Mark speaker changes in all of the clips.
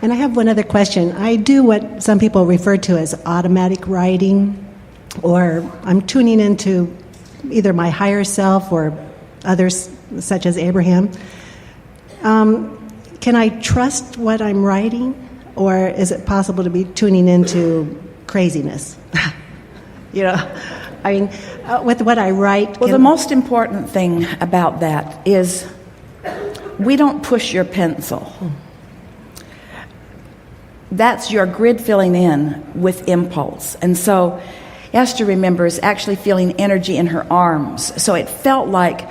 Speaker 1: And I have one other question. I do what some people refer to as automatic writing, or I'm tuning into either my higher self or others, such as Abraham. Can I trust what I'm writing, or is it possible to be tuning into craziness? With what I write.
Speaker 2: Well, the most important thing about that is we don't push your pencil. That's your grid filling in with impulse. And so Esther remembers actually feeling energy in her arms. So it felt like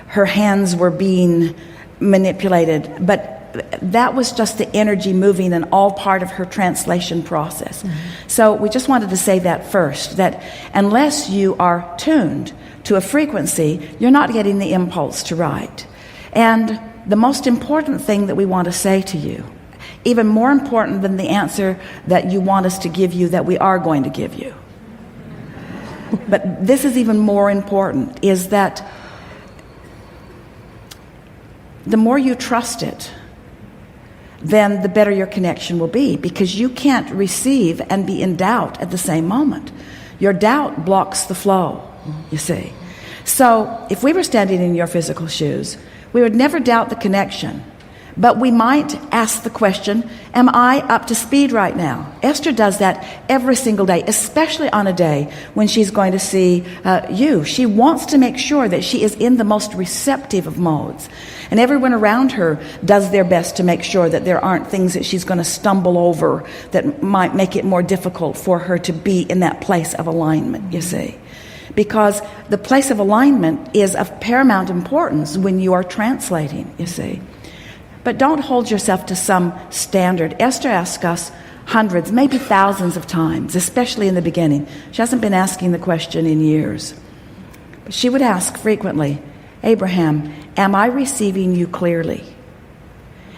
Speaker 2: her hands were being manipulated, but that was just the energy moving and all part of her translation process. So we just wanted to say that first, that unless you are tuned to a frequency, you're not getting the impulse to write. And the most important thing that we want to say to you, even more important than the answer that you want us to give you that we are going to give you, but this is even more important, is that the more you trust it, then the better your connection will be, because you can't receive and be in doubt at the same moment. Your doubt blocks the flow, you see. So if we were standing in your physical shoes, we would never doubt the connection, but we might ask the question, am I up to speed right now? Esther does that every single day, especially on a day when she's going to see you. She wants to make sure that she is in the most receptive of modes. And everyone around her does their best to make sure that there aren't things that she's going to stumble over that might make it more difficult for her to be in that place of alignment, you see. Because the place of alignment is of paramount importance when you are translating, you see. But don't hold yourself to some standard. Esther asked us hundreds, maybe thousands of times, especially in the beginning. She hasn't been asking the question in years. But she would ask frequently, Abraham, am I receiving you clearly?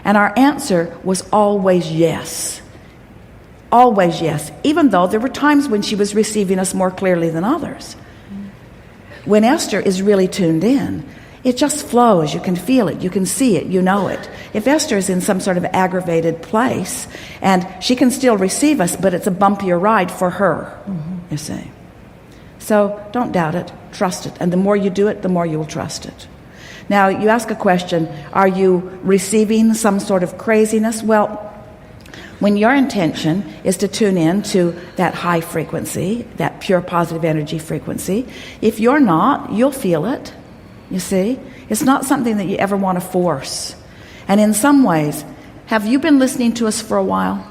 Speaker 2: And our answer was always yes. Always yes, even though there were times when she was receiving us more clearly than others. When Esther is really tuned in, it just flows. You can feel it. You can see it. You know it. If Esther is in some sort of aggravated place, and she can still receive us, but it's a bumpier ride for her, you see. So don't doubt it. Trust it. And the more you do it, the more you will trust it. Now, you ask a question, are you receiving some sort of craziness? Well, when your intention is to tune in to that high frequency, that pure positive energy frequency, if you're not, you'll feel it. You see, it's not something that you ever want to force. And in some ways, have you been listening to us for a while?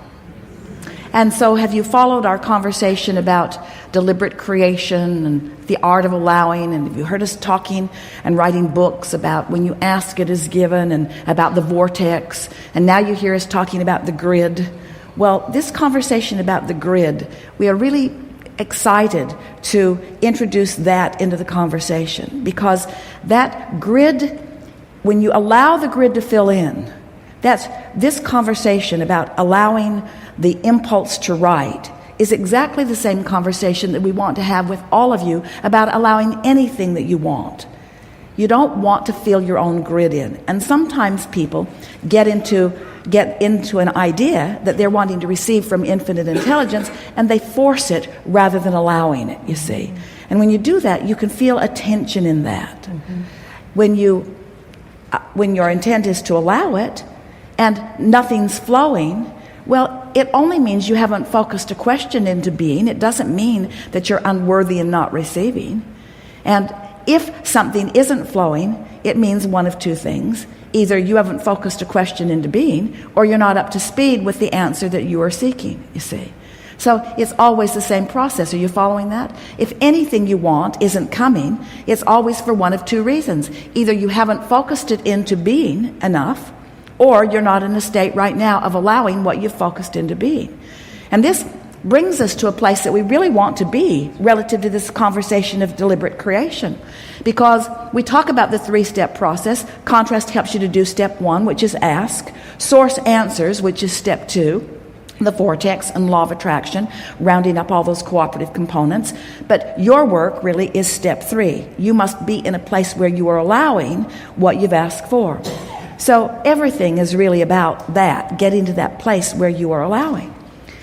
Speaker 2: And so have you followed our conversation about deliberate creation and the art of allowing? And have you heard us talking and writing books about when you ask, it is given, and about the vortex? And now you hear us talking about the grid. Well, this conversation about the grid, we are really excited to introduce that into the conversation, because that grid, when you allow the grid to fill in, that's this conversation about allowing the impulse to write is exactly the same conversation that we want to have with all of you about allowing anything that you want. You don't want to fill your own grid in. And sometimes people get into an idea that they're wanting to receive from infinite intelligence, and they force it rather than allowing it, you see. And when you do that, you can feel a tension in that. When your intent is to allow it and nothing's flowing, well, it only means you haven't focused a question into being. It doesn't mean that you're unworthy and not receiving. And if something isn't flowing, it means one of two things. Either you haven't focused a question into being, or you're not up to speed with the answer that you are seeking, you see. So it's always the same process. Are you following that? If anything you want isn't coming, it's always for one of two reasons. Either you haven't focused it into being enough, or you're not in a state right now of allowing what you've focused into being. And this brings us to a place that we really want to be relative to this conversation of deliberate creation. Because we talk about the three-step process. Contrast helps you to do step one, which is ask. Source answers, which is step two. The vortex and law of attraction, rounding up all those cooperative components. But your work really is step three. You must be in a place where you are allowing what you've asked for. So everything is really about that, getting to that place where you are allowing.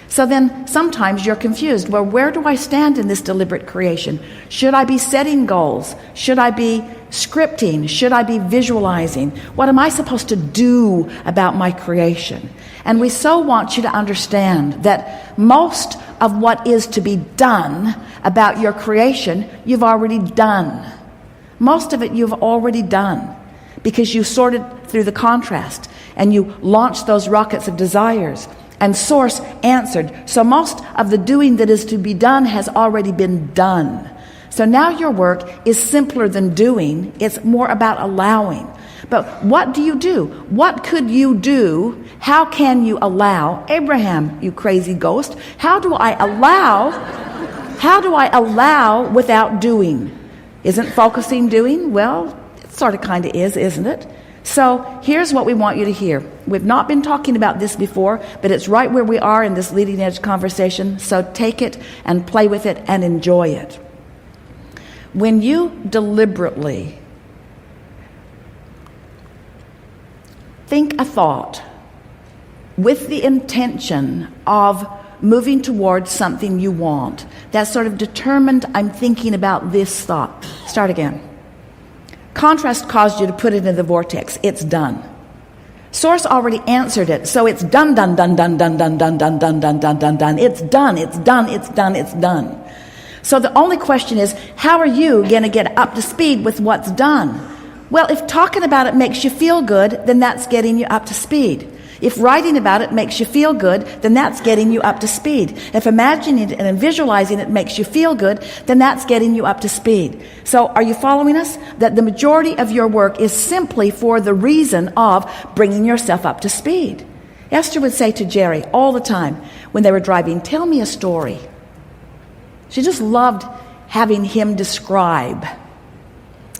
Speaker 2: So then sometimes you're confused. Well, where do I stand in this deliberate creation? Should I be setting goals? Should I be scripting? Should I be visualizing? What am I supposed to do about my creation? And we so want you to understand that most of what is to be done about your creation, you've already done. Most of it you've already done, because you sorted through the contrast and you launched those rockets of desires, and Source answered. So most of the doing that is to be done has already been done. So now your work is simpler than doing. It's more about allowing. But what do you do? What could you do? How can you allow? Abraham, you crazy ghost, how do I allow? How do I allow without doing? Isn't focusing doing? Well, it sort of kind of is, isn't it? So here's what we want you to hear. We've not been talking about this before, but it's right where we are in this leading edge conversation. So take it and play with it and enjoy it. When you deliberately think a thought with the intention of moving towards something you want, that's sort of determined, I'm thinking about this thought. Start again. Contrast caused you to put it in the vortex. It's done. Source already answered it, so it's done, done, done, done, done, done, done, done, done, done, done, done, done. It's done, it's done, it's done, it's done. So the only question is, how are you going to get up to speed with what's done? Well, if talking about it makes you feel good, then that's getting you up to speed. If writing about it makes you feel good, then that's getting you up to speed. If imagining it and visualizing it makes you feel good, then that's getting you up to speed. So are you following us? That the majority of your work is simply for the reason of bringing yourself up to speed. Esther would say to Jerry all the time when they were driving, tell me a story. She just loved having him describe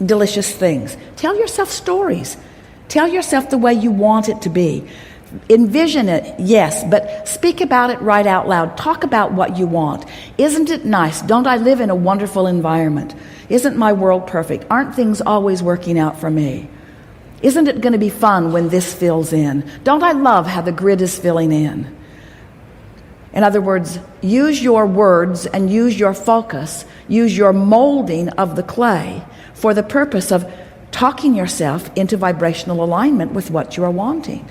Speaker 2: delicious things. Tell yourself stories. Tell yourself the way you want it to be. Envision it, yes, but speak about it right out loud. Talk about what you want. Isn't it nice? Don't I live in a wonderful environment? Isn't my world perfect? Aren't things always working out for me? Isn't it going to be fun when this fills in? Don't I love how the grid is filling in? In other words, use your words and use your focus, use your molding of the clay for the purpose of talking yourself into vibrational alignment with what you are wanting.